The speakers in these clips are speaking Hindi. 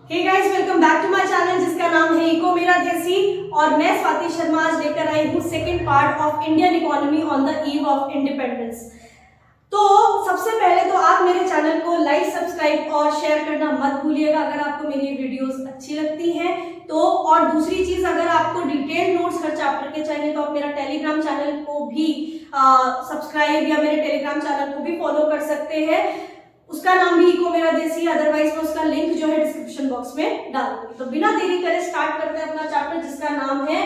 Hey guys, welcome back to my channel जिसका नाम है इको मेरा देसी। और मैं स्वाति शर्मा आज लेकर आई हूँ second part of Indian economy on the eve of independence. तो सबसे पहले तो आप मेरे चैनल को लाइक, सब्सक्राइब और शेयर करना मत भूलिएगा अगर आपको मेरी वीडियोस अच्छी लगती हैं तो। और दूसरी चीज, अगर आपको डिटेल नोट्स हर चैप्टर के चाहिए तो आप मेरा टेलीग्राम चैनल को भी सब्सक्राइब या मेरे टेलीग्राम चैनल को भी फॉलो कर सकते हैं। उसका नाम भी इको मेरा देसी, अदरवाइज मैं उसका लिंक जो है डिस्क्रिप्शन बॉक्स में डाल दूंगी। तो बिना देरी करे स्टार्ट करते हैं अपना चैप्टर जिसका नाम है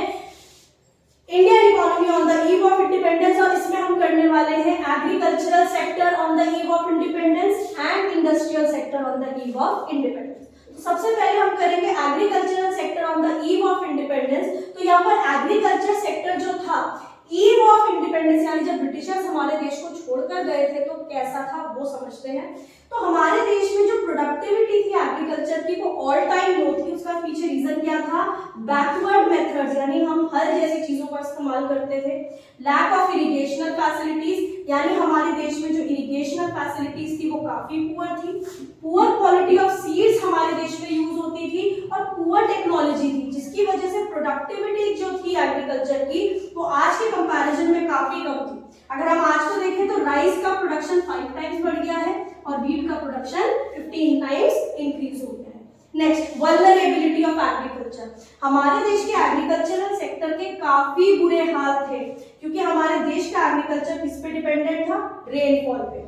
Indian economy on the eve of independence. और इसमें हम करने वाले हैं agricultural sector on the eve of independence and industrial sector on the eve of independence. तो सबसे पहले हम करेंगे agricultural sector on the eve of independence. तो यहाँ पर एग्रीकल्चर सेक्टर जो था ईव ऑफ इंडिपेंडेंस, यानी जब ब्रिटिशर्स हमारे देश को छोड़कर गए थे तो कैसा था वो समझते हैं। तो हमारे देश में जो प्रोडक्टिविटी थी एग्रीकल्चर की वो ऑल टाइम लो थी। उसका पीछे रीजन क्या था? बैकवर्ड मेथड्स, यानी हम हल जैसी चीजों का इस्तेमाल करते थे। लैक ऑफ इरिगेशनल फैसिलिटीज, यानी हमारे देश में जो इरिगेशनल फैसिलिटीज थी वो काफी पुअर थी। पुअर क्वालिटी ऑफ सीड्स हमारे देश में यूज होती थी और पुअर टेक्नोलॉजी थी, जिसकी वजह से प्रोडक्टिविटी जो थी एग्रीकल्चर की वो आज के कंपैरिजन में काफी कम थी। अगर हम आज को देखें तो राइस का प्रोडक्शन 5 टाइम्स बढ़ गया है और व्हीट का प्रोडक्शन 15 टाइम्स इंक्रीज हो गया है। Next, vulnerability of agriculture. हमारे देश के एग्रीकल्चरल सेक्टर के काफी बुरे हाल थे क्योंकि हमारे देश का एग्रीकल्चर किस पे डिपेंडेंट था? रेनफॉल पे।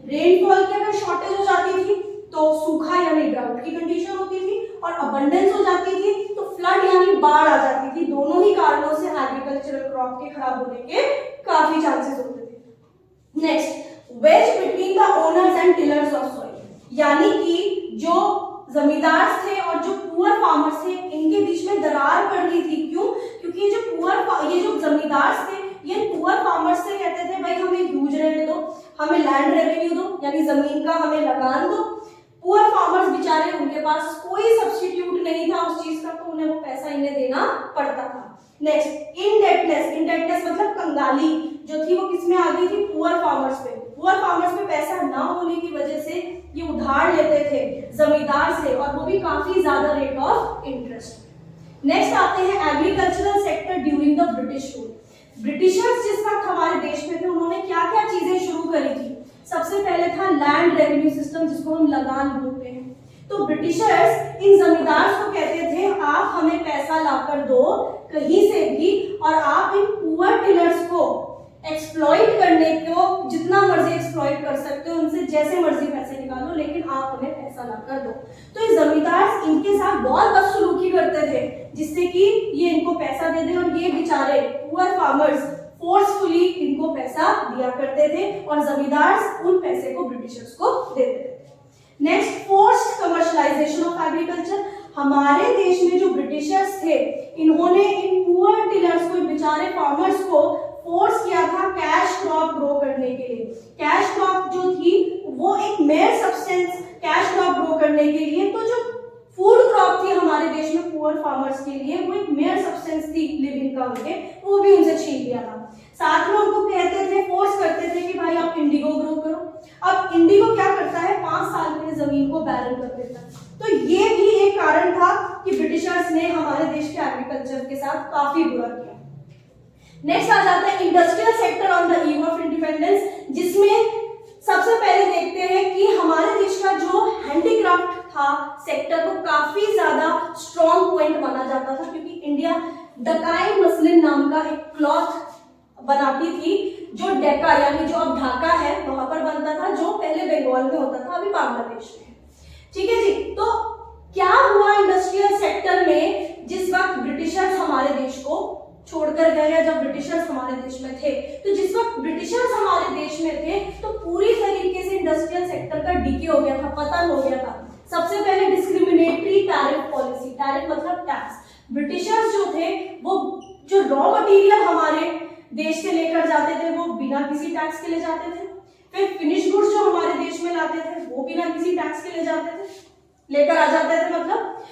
रेनफॉल की अगर शॉर्टेज हो जाती थी तो सूखा यानी ड्राउट की कंडीशन होती थी, और अबंडेंस हो जाती थी तो फ्लड यानी बाढ़ आ जाती थी। दोनों ही कारणों से एग्रीकल्चरल क्रॉप के खराब होने के काफी चांसेस होते थे। Next, wedge between the owners and tillers of soil, यानी कि जो जमींदार थे और जो पुअर फार्मर्स थे इनके बीच में दरार पड़ रही थी। क्यों? क्योंकि ये जो जमींदार थे ये पुअर फार्मर्स से कहते थे भाई हमें ह्यूज रेंट दो, हमें लैंड रेवेन्यू दो, यानी जमीन का हमें लगान दो। पुअर फार्मर्स बेचारे, उनके पास कोई सब्स्टिट्यूट नहीं था उस चीज का, तो उन्हें वो पैसा इन्हें देना पड़ता था। नेक्स्ट, इनडेटनेस मतलब कंगाली जो थी वो किसमें आ गई थी? पुअर फार्मर्स पे। पुअर फार्मर्स पे पैसा ना होने की वजह से ये उधार लेते थे जमींदार से, और वो भी काफी ज्यादा रेट ऑफ इंटरेस्ट। नेक्स्ट आते हैं agricultural sector during the British rule. Britishers जिस वक्त हमारे देश में थे उन्होंने क्या क्या चीजें शुरू करी थी? सबसे पहले था लैंड रेवेन्यू सिस्टम, जिसको हम लगान बोलते हैं। तो ब्रिटिशर्स इन जमींदार को कहते थे आप हमें पैसा लाकर दो कहीं से भी, और आप इन पुअर टिलर्स को एक्सप्लॉइट करने को जितना मर्जी एक्सप्लॉइट कर सकते हो, उनसे जैसे मर्जी पैसे निकालो, लेकिन आप हमें पैसा लाकर दो। तो ये जमींदार इनके साथ बहुत बदसलूकी करते थे जिससे कि ये इनको पैसा दे दे, और ये बेचारे पुअर फार्मर्स फोर्सफुली इनको पैसा दिया करते थे और जमींदार उन पैसे को ब्रिटिशर्स को देते थे। Next, forced commercialisation of agriculture. हमारे देश में जो ब्रिटिशर्स थे इन्होंने इन पुअर टिलर्स को, बेचारे फार्मर्स को फोर्स किया था कैश क्रॉप ग्रो करने के लिए। कैश क्रॉप जो थी वो एक mayor substance, cash crop grow करने के लिए, तो जो फूड क्रॉप थी हमारे देश में पुअर फार्मर्स के लिए वो एक मेयर सब्सटेंस थी लिविंग का उनके, वो भी उनसे छीन लिया था। साथ में उनको कहते थे, फोर्स करते थे कि भाई आप इंडिगो ग्रो करो। अब इंडिगो क्या करता है? 5 साल में जमीन को बैरन कर देता है। तो ये भी एक कारण था कि ब्रिटिशर्स ने हमारे देश के एग्रीकल्चर के साथ काफी बुरा किया। नेक्स्ट आ जाता है industrial sector on the eve of independence, जिसमें सबसे पहले देखते हैं कि हमारे देश का जो हैंडीक्राफ्ट था सेक्टर वो काफी ज्यादा स्ट्रॉन्ग पॉइंट माना जाता था, क्योंकि इंडिया डकाई मसलिन नाम का एक क्लॉथ बनाती थी जो डेका यानी जो अब ढाका है वहां पर बनता था, जो पहले बंगाल में होता था, अभी बांग्लादेश में। ठीक है जी। तो क्या हुआ इंडस्ट्रियल सेक्टर में जिस वक्त ब्रिटिशर्स हमारे देश को छोड़कर गए, या जब ब्रिटिशर्स हमारे देश में थे? तो जिस वक्त ब्रिटिशर्स हमारे देश में थे तो पूरी तरीके से इंडस्ट्रियल सेक्टर का डीके हो गया था, पतन हो गया था। सबसे पहले डिस्क्रिमिनेटरी टैरिफ पॉलिसी, टैरिफ मतलब टैक्स। ब्रिटिशर्स जो थे वो जो रॉ मटेरियल हमारे देश से लेकर जाते थे वो बिना किसी टैक्स के ले जाते थे। फिर फिनिश गुड्स जो हमारे देश में लाते थे वो बिना किसी टैक्स के लेकर आ जाते थे मतलब।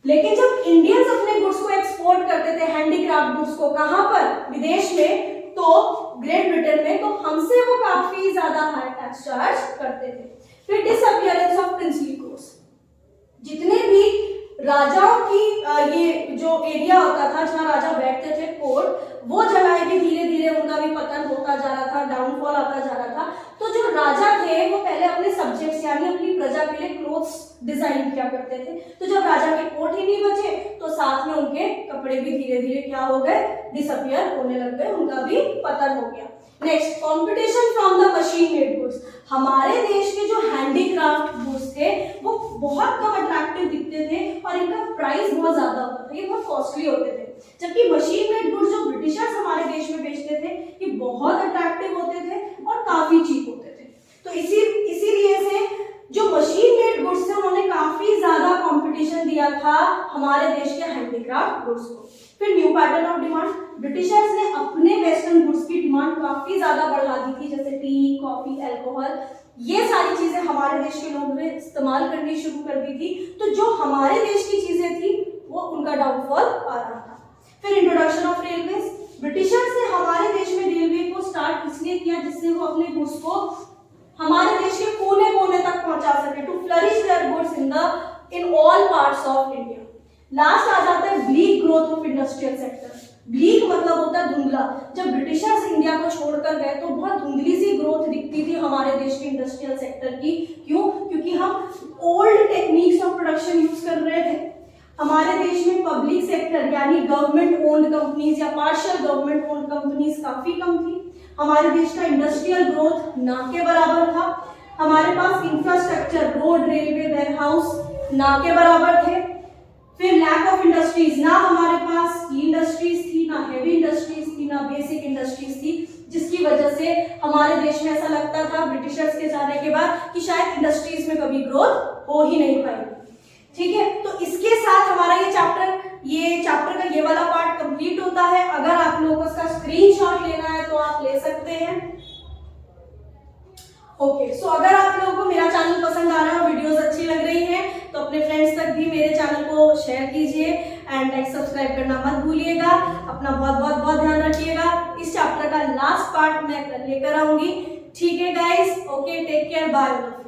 लेकिन जब इंडियंस अपने गुड्स को एक्सपोर्ट करते थे, हैंडीक्राफ्ट गुड्स को, कहां पर? विदेश में, तो ग्रेट ब्रिटेन में, तो हमसे वो काफी ज्यादा हाई टैक्स चार्ज करते थे। फिर डिसअपियरेंस ऑफ प्रिंसली कोर्स, जितने भी राजाओं की ये जो एरिया होता था जहाँ राजा बैठते थे, कोर्ट, वो जगह भी धीरे धीरे उनका भी पतन होता जा रहा था, डाउनफॉल आता जा रहा था। तो जो राजा थे वो पहले अपने सब्जेक्ट्स यानी अपनी प्रजा के लिए क्लोथ्स डिजाइन किया करते थे। तो जब राजा के कोट ही नहीं बचे तो साथ में उनके कपड़े भी धीरे धीरे क्या हो गए, डिसअपियर होने लग गए, उनका भी पतन हो गया। Next, competition from the machine made goods. हमारे देश के जो हैंडीक्राफ्ट गुड्स थे वो बहुत कम अट्रैक्टिव दिखते थे और इनका प्राइस बहुत ज्यादा होता था, ये बहुत कॉस्टली होते थे। जबकि मशीन मेड गुड्स जो ब्रिटिशर्स हमारे देश में बेचते थे ये बहुत अट्रैक्टिव होते थे और काफी चीप होते थे। तो इसीलिए से जो मशीन मेड गुड्स थे उन्होंने काफी ज्यादा कंपटीशन दिया था हमारे देश के हैंडीक्राफ्ट गुड्स को। फिर new pattern of demand, Britishers ने अपने वेस्टर्न गुड्स की डिमांड काफी ज्यादा बढ़ा दी थी, जैसे टी, कॉफी, अल्कोहल, ये सारी चीजें हमारे देश के लोगों ने इस्तेमाल करनी शुरू कर दी थी। तो जो हमारे देश की चीजें थी वो उनका डाउनफॉल आ रहा था। फिर इंट्रोडक्शन ऑफ रेलवेज, ब्रिटिशर्स ने हमारे देश में रेलवे को स्टार्ट इसलिए किया जिससे वो अपने गुड्स को हमारे देश के कोने कोने तक पहुंचा सके, to flourish their goods in all parts of India. Last आ जाता है bleak growth of industrial sector. Bleak मतलब होता है धुंधला। जब ब्रिटिशर्स इंडिया को छोड़कर गए तो बहुत धुंधली सी ग्रोथ दिखती थी हमारे देश के इंडस्ट्रियल सेक्टर की। क्यों? क्योंकि हम old techniques of production use कर रहे थे। हमारे देश में पब्लिक सेक्टर यानी गवर्नमेंट ओन्ड कंपनीज या पार्शियल गवर्नमेंट ओन्ड कंपनीज काफी कम थी। हमारे देश का इंडस्ट्रियल ग्रोथ ना के बराबर था। हमारे पास इंफ्रास्ट्रक्चर, रोड, रेलवे, वेयरहाउस ना के बराबर थे। फिर लैक ऑफ इंडस्ट्रीज, ना हमारे पास की इंडस्ट्रीज थी, ना हेवी इंडस्ट्रीज थी, ना बेसिक इंडस्ट्रीज थी, जिसकी वजह से हमारे देश में ऐसा लगता था ब्रिटिशर्स के जाने के बाद कि शायद इंडस्ट्रीज में कभी ग्रोथ हो ही नहीं पाएगी। ठीक है, तो इसके साथ हमारा ये चैप्टर का ये वाला पार्ट कंप्लीट होता है। अगर आप लोगों को इसका स्क्रीनशॉट लेना है तो आप ले सकते हैं। ओके, सो अगर आप लोगों को मेरा चैनल पसंद आ रहा है और वीडियोस अच्छी लग रही हैं तो अपने फ्रेंड्स तक भी मेरे चैनल को शेयर कीजिए एंड लाइक सब्सक्राइब करना मत भूलिएगा। अपना बहुत ध्यान रखिएगा। इस चैप्टर का लास्ट पार्ट मैं लेकर आऊंगी। ठीक है guys, okay, take care, bye.